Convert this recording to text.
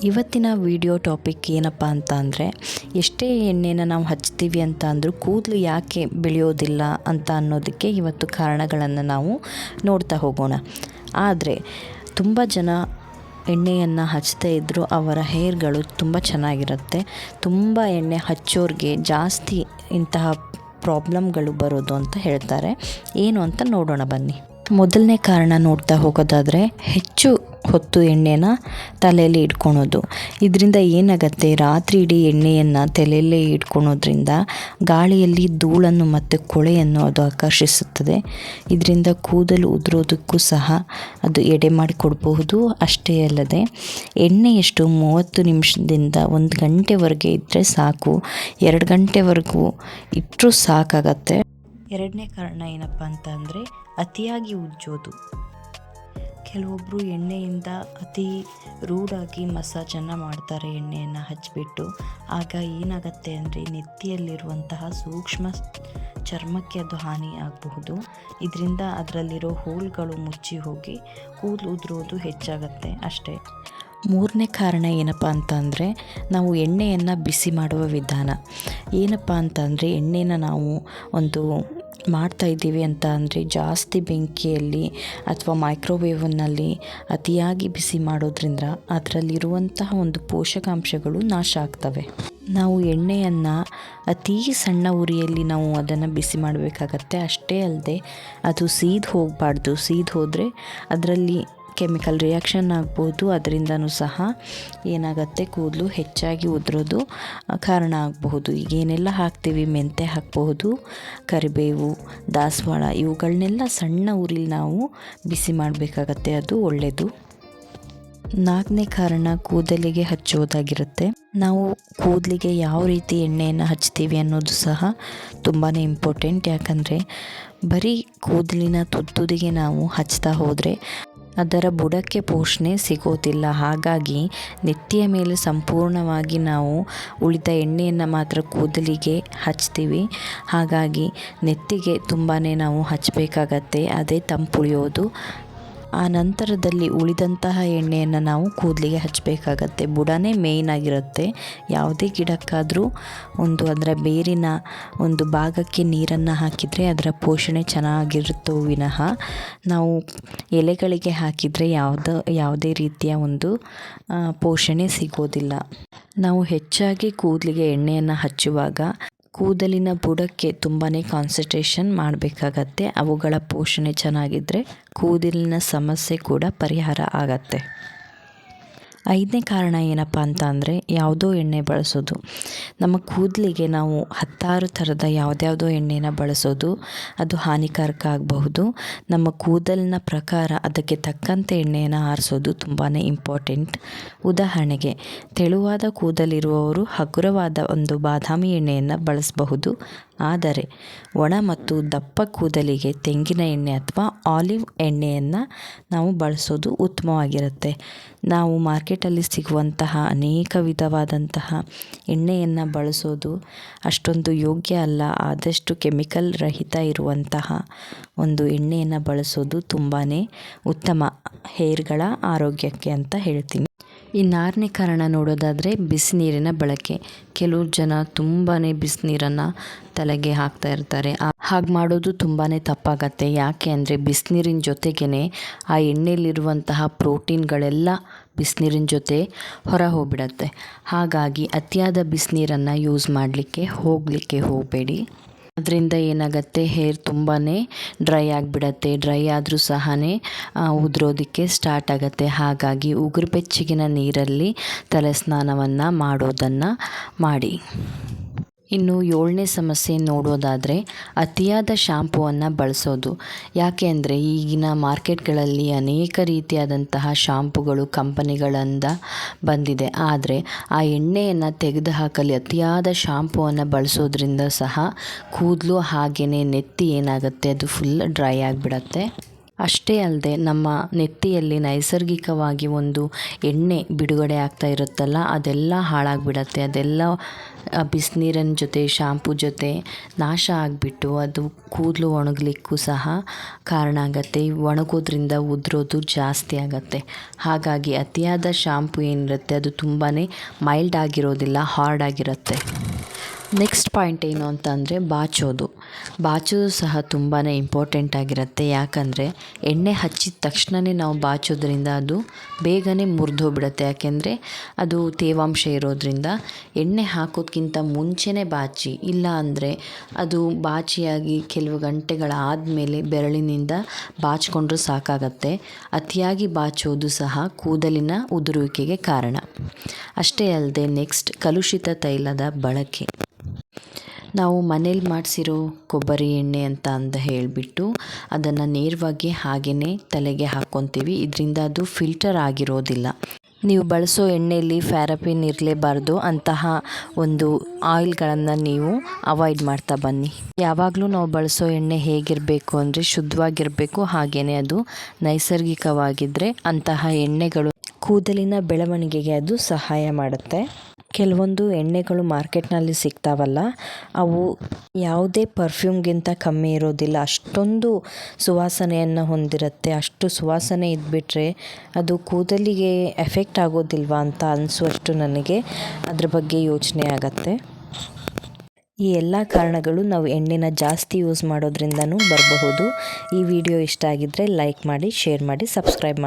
ಇವತ್ತಿನ video topic ಏನಪ್ಪ ಅಂತ ಅಂದರೆ, ಎಷ್ಟೇ ಎಣ್ಣೆನ ನಾವು ಹಚ್ತೀವಿ ಅಂತ ಅಂದರೂ ಕೂದಲು ಯಾಕೆ ಬೆಳೆಯೋದಿಲ್ಲ ಅಂತ ಅನ್ನೋದಕ್ಕೆ ಇವತ್ತು ಕಾರಣಗಳನ್ನು ನಾವು ನೋಡ್ತಾ ಹೋಗೋಣ. ಆದರೆ ತುಂಬ ಜನ ಎಣ್ಣೆಯನ್ನು ಹಚ್ತಾ ಇದ್ದರೂ ಅವರ ಹೇರ್ಗಳು ತುಂಬ ಚೆನ್ನಾಗಿರುತ್ತೆ. ತುಂಬ ಎಣ್ಣೆ ಹಚ್ಚೋರಿಗೆ ಜಾಸ್ತಿ ಇಂತಹ ಪ್ರಾಬ್ಲಮ್ಗಳು ಬರೋದು ಅಂತ ಹೇಳ್ತಾರೆ. ಏನು ಅಂತ ನೋಡೋಣ ಬನ್ನಿ. ಮೊದಲನೇ ಕಾರಣ ನೋಡ್ತಾ ಹೋಗೋದಾದರೆ, ಹೆಚ್ಚು ಹೊತ್ತು ಎಣ್ಣೆನ ತಲೆಯಲ್ಲಿ ಇಟ್ಕೊಳೋದು. ಇದರಿಂದ ಏನಾಗುತ್ತೆ, ರಾತ್ರಿ ಇಡೀ ಎಣ್ಣೆಯನ್ನು ತಲೆಯಲ್ಲೇ ಇಟ್ಕೊಳೋದ್ರಿಂದ ಗಾಳಿಯಲ್ಲಿ ಧೂಳನ್ನು ಮತ್ತು ಕೊಳೆಯನ್ನು ಅದು ಆಕರ್ಷಿಸುತ್ತದೆ. ಇದರಿಂದ ಕೂದಲು ಉದುರೋದಕ್ಕೂ ಸಹ ಅದು ಎಡೆ ಮಾಡಿಕೊಡಬಹುದು. ಅಷ್ಟೇ ಅಲ್ಲದೆ ಎಣ್ಣೆ ಎಷ್ಟು 30 ನಿಮಿಷದಿಂದ 1 ಗಂಟೆವರೆಗೆ ಇದ್ದರೆ ಸಾಕು. 2 ಗಂಟೆವರೆಗೂ ಇಟ್ಟರೂ ಸಾಕಾಗತ್ತೆ. ಎರಡನೇ ಕಾರಣ ಏನಪ್ಪ ಅಂತ ಅಂದರೆ, ಅತಿಯಾಗಿ ಉಜ್ಜೋದು. ಕೆಲವೊಬ್ಬರು ಎಣ್ಣೆಯಿಂದ ಅತಿ ರೂಢಾಗಿ ಮಸಾಜನ್ನು ಮಾಡ್ತಾರೆ ಎಣ್ಣೆಯನ್ನು ಹಚ್ಚಿಬಿಟ್ಟು. ಆಗ ಏನಾಗುತ್ತೆ ಅಂದರೆ, ನೆತ್ತಿಯಲ್ಲಿರುವಂತಹ ಸೂಕ್ಷ್ಮ ಚರ್ಮಕ್ಕೆ ಅದು ಹಾನಿ ಆಗಬಹುದು. ಇದರಿಂದ ಅದರಲ್ಲಿರೋ ಹೋಲ್ಗಳು ಮುಚ್ಚಿ ಹೋಗಿ ಕೂದಲು ಉದುರೋದು ಹೆಚ್ಚಾಗತ್ತೆ ಅಷ್ಟೇ. ಮೂರನೇ ಕಾರಣ ಏನಪ್ಪ ಅಂತ ಅಂದರೆ, ನಾವು ಎಣ್ಣೆಯನ್ನು ಬಿಸಿ ಮಾಡುವ ವಿಧಾನ. ಏನಪ್ಪ ಅಂತಂದರೆ, ಎಣ್ಣೆನ ನಾವು ಒಂದು ಮಾಡ್ತಾ ಇದ್ದೀವಿ ಅಂತ ಅಂದರೆ ಜಾಸ್ತಿ ಬೆಂಕಿಯಲ್ಲಿ ಅಥವಾ ಮೈಕ್ರೋವೇವ್ನಲ್ಲಿ ಅತಿಯಾಗಿ ಬಿಸಿ ಮಾಡೋದ್ರಿಂದ ಅದರಲ್ಲಿರುವಂತಹ ಒಂದು ಪೋಷಕಾಂಶಗಳು ನಾಶ ಆಗ್ತವೆ. ನಾವು ಎಣ್ಣೆಯನ್ನು ಅತೀ ಸಣ್ಣ ಉರಿಯಲ್ಲಿ ನಾವು ಅದನ್ನು ಬಿಸಿ ಮಾಡಬೇಕಾಗತ್ತೆ. ಅಷ್ಟೇ ಅಲ್ಲದೆ ಅದು ಸೀದು ಹೋಗಬಾರ್ದು. ಸೀದು ಹೋದರೆ ಅದರಲ್ಲಿ ಕೆಮಿಕಲ್ ರಿಯಾಕ್ಷನ್ ಆಗ್ಬೋದು. ಅದರಿಂದನೂ ಸಹ ಏನಾಗುತ್ತೆ, ಕೂದಲು ಹೆಚ್ಚಾಗಿ ಉದುರೋದು ಕಾರಣ ಆಗಬಹುದು. ಈಗೇನೆಲ್ಲ ಹಾಕ್ತೀವಿ, ಮೆಂತೆ ಹಾಕಬಹುದು, ಕರಿಬೇವು, ದಾಸವಾಳ, ಇವುಗಳನ್ನೆಲ್ಲ ಸಣ್ಣ ಉರಿಲಿ ನಾವು ಬಿಸಿ ಮಾಡಬೇಕಾಗತ್ತೆ. ಅದು ಒಳ್ಳೆಯದು. ನಾಲ್ಕನೇ ಕಾರಣ ಕೂದಲಿಗೆ ಹಚ್ಚೋದಾಗಿರುತ್ತೆ. ನಾವು ಕೂದಲಿಗೆ ಯಾವ ರೀತಿ ಎಣ್ಣೆಯನ್ನು ಹಚ್ತೀವಿ ಅನ್ನೋದು ಸಹ ತುಂಬಾ ಇಂಪಾರ್ಟೆಂಟ್. ಯಾಕಂದರೆ ಬರೀ ಕೂದಲಿನ ತುದಿಗೆ ನಾವು ಹಚ್ತಾ ಹೋದರೆ ಅದರ ಬುಡಕ್ಕೆ ಪೋಷಣೆ ಸಿಗೋದಿಲ್ಲ. ಹಾಗಾಗಿ ನೆತ್ತಿಯ ಮೇಲೆ ಸಂಪೂರ್ಣವಾಗಿ ನಾವು ಉಳಿದ ಎಣ್ಣೆಯನ್ನು ಮಾತ್ರ ಕೂದಲಿಗೆ ಹಚ್ತೀವಿ. ಹಾಗಾಗಿ ನೆತ್ತಿಗೆ ತುಂಬಾ ನಾವು ಹಚ್ಚಬೇಕಾಗತ್ತೆ. ಅದೇ ತಂಪುಳಿಯೋದು. ಆ ನಂತರದಲ್ಲಿ ಉಳಿದಂತಹ ಎಣ್ಣೆಯನ್ನು ನಾವು ಕೂದಲಿಗೆ ಹಚ್ಚಬೇಕಾಗತ್ತೆ. ಬುಡನೇ ಮೇಯ್ನ್ ಆಗಿರುತ್ತೆ. ಯಾವುದೇ ಗಿಡಕ್ಕಾದರೂ ಅದರ ಬೇರಿನ ಒಂದು ಭಾಗಕ್ಕೆ ನೀರನ್ನು ಹಾಕಿದರೆ ಅದರ ಪೋಷಣೆ ಚೆನ್ನಾಗಿರುತ್ತೋ ವಿನಃ ನಾವು ಎಲೆಗಳಿಗೆ ಹಾಕಿದರೆ ಯಾವುದೇ ರೀತಿಯ ಒಂದು ಪೋಷಣೆ ಸಿಗೋದಿಲ್ಲ. ನಾವು ಹೆಚ್ಚಾಗಿ ಕೂದಲಿಗೆ ಎಣ್ಣೆಯನ್ನು ಹಚ್ಚುವಾಗ ಕೂದಲಿನ ಬುಡಕ್ಕೆ ತುಂಬಾ ಕಾನ್ಸಂಟ್ರೇಷನ್ ಮಾಡಬೇಕಾಗತ್ತೆ. ಅವುಗಳ ಪೋಷಣೆ ಚೆನ್ನಾಗಿದ್ದರೆ ಕೂದಲಿನ ಸಮಸ್ಯೆ ಕೂಡ ಪರಿಹಾರ ಆಗತ್ತೆ. ಐದನೇ ಕಾರಣ ಏನಪ್ಪ ಅಂತ ಅಂದರೆ, ಯಾವುದೋ ಎಣ್ಣೆ ಬಳಸೋದು. ನಮ್ಮ ಕೂದಲಿಗೆ ನಾವು 10 ಥರದ ಯಾವುದ್ಯಾವುದೋ ಎಣ್ಣೆನ ಬಳಸೋದು ಅದು ಹಾನಿಕಾರಕ ಆಗಬಹುದು. ನಮ್ಮ ಕೂದಲಿನ ಪ್ರಕಾರ ಅದಕ್ಕೆ ತಕ್ಕಂತೆ ಎಣ್ಣೆಯನ್ನು ಆರಿಸೋದು ತುಂಬಾ ಇಂಪಾರ್ಟೆಂಟ್. ಉದಾಹರಣೆಗೆ, ತೆಳುವಾದ ಕೂದಲಿರುವವರು ಹಗುರವಾದ ಒಂದು ಬಾದಾಮಿ ಎಣ್ಣೆಯನ್ನು ಬಳಸಬಹುದು. ಆದರೆ ಒಣ ಮತ್ತು ದಪ್ಪ ಕೂದಲಿಗೆ ತೆಂಗಿನ ಎಣ್ಣೆ ಅಥವಾ ಆಲಿವ್ ಎಣ್ಣೆಯನ್ನು ನಾವು ಬಳಸೋದು ಉತ್ತಮವಾಗಿರುತ್ತೆ. ನಾವು ಮಾರ್ಕೆಟಲ್ಲಿ ಸಿಗುವಂತಹ ಅನೇಕ ವಿಧವಾದಂತಹ ಎಣ್ಣೆಯನ್ನು ಬಳಸೋದು ಅಷ್ಟೊಂದು ಯೋಗ್ಯ ಅಲ್ಲ. ಆದಷ್ಟು ಕೆಮಿಕಲ್ ರಹಿತ ಇರುವಂತಹ ಒಂದು ಎಣ್ಣೆಯನ್ನು ಬಳಸೋದು ತುಂಬಾ ಉತ್ತಮ ಹೇರ್ಗಳ ಆರೋಗ್ಯಕ್ಕೆ ಅಂತ ಹೇಳ್ತೀನಿ. ಇನ್ನು 6ನೇ ಕಾರಣ ನೋಡೋದಾದರೆ, ಬಿಸಿನೀರಿನ ಬಳಕೆ. ಕೆಲವು ಜನ ತುಂಬಾ ಬಿಸಿನೀರನ್ನು ತಲೆಗೆ ಹಾಕ್ತಾ ಇರ್ತಾರೆ. ಹಾಗೆ ಮಾಡೋದು ತುಂಬಾ ತಪ್ಪಾಗತ್ತೆ. ಯಾಕೆ ಅಂದರೆ, ಬಿಸಿನೀರಿನ ಜೊತೆಗೇ ಆ ಎಣ್ಣೆಯಲ್ಲಿರುವಂತಹ ಪ್ರೋಟೀನ್ಗಳೆಲ್ಲ ಬಿಸಿನೀರಿನ ಜೊತೆ ಹೊರ ಹೋಗ್ಬಿಡತ್ತೆ. ಹಾಗಾಗಿ ಅತಿಯಾದ ಬಿಸಿನೀರನ್ನು ಯೂಸ್ ಮಾಡಲಿಕ್ಕೆ ಹೋಗಬೇಡಿ. ಅದರಿಂದ ಏನಾಗುತ್ತೆ, ಹೇರ್ ತುಂಬಾ ಡ್ರೈ ಆಗಿಬಿಡತ್ತೆ. ಡ್ರೈ ಆದರೂ ಸಹ ಉದುರೋದಕ್ಕೆ ಸ್ಟಾರ್ಟ್ ಆಗುತ್ತೆ. ಹಾಗಾಗಿ ಉಗುರು ಬೆಚ್ಚಗಿನ ನೀರಲ್ಲಿ ತಲೆ ಸ್ನಾನವನ್ನು ಮಾಡೋದನ್ನು ಮಾಡಿ. ಇನ್ನು 7ನೇ ಸಮಸ್ಯೆ ನೋಡೋದಾದರೆ, ಅತಿಯಾದ ಶಾಂಪೂವನ್ನು ಬಳಸೋದು. ಯಾಕೆ ಅಂದರೆ, ಈಗಿನ ಮಾರ್ಕೆಟ್ಗಳಲ್ಲಿ ಅನೇಕ ರೀತಿಯಾದಂತಹ ಶಾಂಪುಗಳು ಕಂಪನಿಗಳಿಂದ ಬಂದಿದೆ. ಆದರೆ ಆ ಎಣ್ಣೆಯನ್ನು ತೆಗೆದುಹಾಕಲು ಅತಿಯಾದ ಶಾಂಪೂವನ್ನು ಬಳಸೋದ್ರಿಂದ ಸಹ ಕೂದಲು ಹಾಗೆಯೇ ನೆತ್ತಿ ಏನಾಗುತ್ತೆ, ಅದು ಫುಲ್ ಡ್ರೈ ಆಗಿಬಿಡತ್ತೆ. ಅಷ್ಟೇ ಅಲ್ಲದೆ ನಮ್ಮ ನೆತ್ತಿಯಲ್ಲಿ ನೈಸರ್ಗಿಕವಾಗಿ ಒಂದು ಎಣ್ಣೆ ಬಿಡುಗಡೆ ಆಗ್ತಾ ಇರುತ್ತಲ್ಲ, ಅದೆಲ್ಲ ಹಾಳಾಗಿಬಿಡತ್ತೆ. ಅದೆಲ್ಲ ಬಿಸಿನೀರಿನ ಜೊತೆ ಶಾಂಪೂ ಜೊತೆ ನಾಶ ಆಗಿಬಿಟ್ಟು ಅದು ಕೂದಲು ಒಣಗಲಿಕ್ಕೂ ಸಹ ಕಾರಣ ಆಗತ್ತೆ. ಒಣಗೋದ್ರಿಂದ ಉದುರೋದು ಜಾಸ್ತಿ ಆಗತ್ತೆ. ಹಾಗಾಗಿ ಅತಿಯಾದ ಶಾಂಪೂ ಏನಿರುತ್ತೆ ಅದು ತುಂಬಾ ಮೈಲ್ಡ್ ಆಗಿರೋದಿಲ್ಲ, ಹಾರ್ಡ್ ಆಗಿರುತ್ತೆ. ನೆಕ್ಸ್ಟ್ ಪಾಯಿಂಟ್ ಏನು ಅಂತ ಅಂದರೆ ಬಾಚೋದು ಸಹ ತುಂಬಾ ಇಂಪಾರ್ಟೆಂಟ್ ಆಗಿರುತ್ತೆ. ಯಾಕಂದರೆ ಎಣ್ಣೆ ಹಚ್ಚಿದ ತಕ್ಷಣವೇ ನಾವು ಬಾಚೋದ್ರಿಂದ ಅದು ಬೇಗನೆ ಮುರಿದೋಗ್ಬಿಡುತ್ತೆ. ಯಾಕೆಂದರೆ ಅದು ತೇವಾಂಶ ಇರೋದ್ರಿಂದ ಎಣ್ಣೆ ಹಾಕೋದ್ಕಿಂತ ಮುಂಚೆನೇ ಬಾಚಿ, ಇಲ್ಲ ಅಂದರೆ ಅದು ಬಾಚಿಯಾಗಿ ಕೆಲವು ಗಂಟೆಗಳಾದಮೇಲೆ ಬೆರಳಿನಿಂದ ಬಾಚಿಕೊಂಡ್ರೂ ಸಾಕಾಗತ್ತೆ. ಅತಿಯಾಗಿ ಬಾಚೋದು ಸಹ ಕೂದಲಿನ ಉದುರುವಿಕೆಗೆ ಕಾರಣ. ಅಷ್ಟೇ ಅಲ್ಲದೆ ನೆಕ್ಸ್ಟ್ ಕಲುಷಿತ ತೈಲದ ಬಳಕೆ. ನಾವು ಮನೇಲಿ ಮಾಡಿಸಿರೋ ಕೊಬ್ಬರಿ ಎಣ್ಣೆ ಅಂತ ಹೇಳಿಬಿಟ್ಟು ಅದನ್ನು ನೇರವಾಗಿ ಹಾಗೆಯೇ ತಲೆಗೆ ಹಾಕ್ಕೊತೀವಿ. ಇದರಿಂದ ಅದು ಫಿಲ್ಟರ್ ಆಗಿರೋದಿಲ್ಲ. ನೀವು ಬಳಸೋ ಎಣ್ಣೆಯಲ್ಲಿ ಪ್ಯಾರಾಫಿನ್ ಇರಲೇಬಾರ್ದು. ಅಂತಹ ಒಂದು ಆಯಿಲ್ಗಳನ್ನು ನೀವು ಅವಾಯ್ಡ್ ಮಾಡ್ತಾ ಬನ್ನಿ. ಯಾವಾಗಲೂ ನಾವು ಬಳಸೋ ಎಣ್ಣೆ ಹೇಗಿರಬೇಕು ಅಂದರೆ ಶುದ್ಧವಾಗಿರಬೇಕು. ಹಾಗೆಯೇ ಅದು ನೈಸರ್ಗಿಕವಾಗಿದ್ದರೆ ಅಂತಹ ಎಣ್ಣೆಗಳು ಕೂದಲಿನ ಬೆಳವಣಿಗೆಗೆ ಅದು ಸಹಾಯ ಮಾಡುತ್ತೆ. ಕೆಲವೊಂದು ಎಣ್ಣೆಗಳು ಮಾರ್ಕೆಟ್ನಲ್ಲಿ ಸಿಗ್ತಾವಲ್ಲ, ಅವು ಯಾವುದೇ ಪರ್ಫ್ಯೂಮ್ಗಿಂತ ಕಮ್ಮಿ ಇರೋದಿಲ್ಲ. ಅಷ್ಟೊಂದು ಸುವಾಸನೆಯನ್ನು ಹೊಂದಿರುತ್ತೆ. ಅಷ್ಟು ಸುವಾಸನೆ ಇದ್ಬಿಟ್ರೆ ಅದು ಕೂದಲಿಗೆ ಎಫೆಕ್ಟ್ ಆಗೋದಿಲ್ವಾ ಅಂತ ಅನಿಸುವಷ್ಟು ನನಗೆ ಅದ್ರ ಬಗ್ಗೆ ಯೋಚನೆ ಆಗತ್ತೆ. ಈ ಎಲ್ಲ ಕಾರಣಗಳು ನಾವು ಎಣ್ಣೆನ ಜಾಸ್ತಿ ಯೂಸ್ ಮಾಡೋದ್ರಿಂದನೂ ಬರಬಹುದು. ಈ ವಿಡಿಯೋ ಇಷ್ಟ ಆಗಿದ್ದರೆ ಲೈಕ್ ಮಾಡಿ, ಶೇರ್ ಮಾಡಿ, ಸಬ್ಸ್ಕ್ರೈಬ್ ಮಾಡಿ.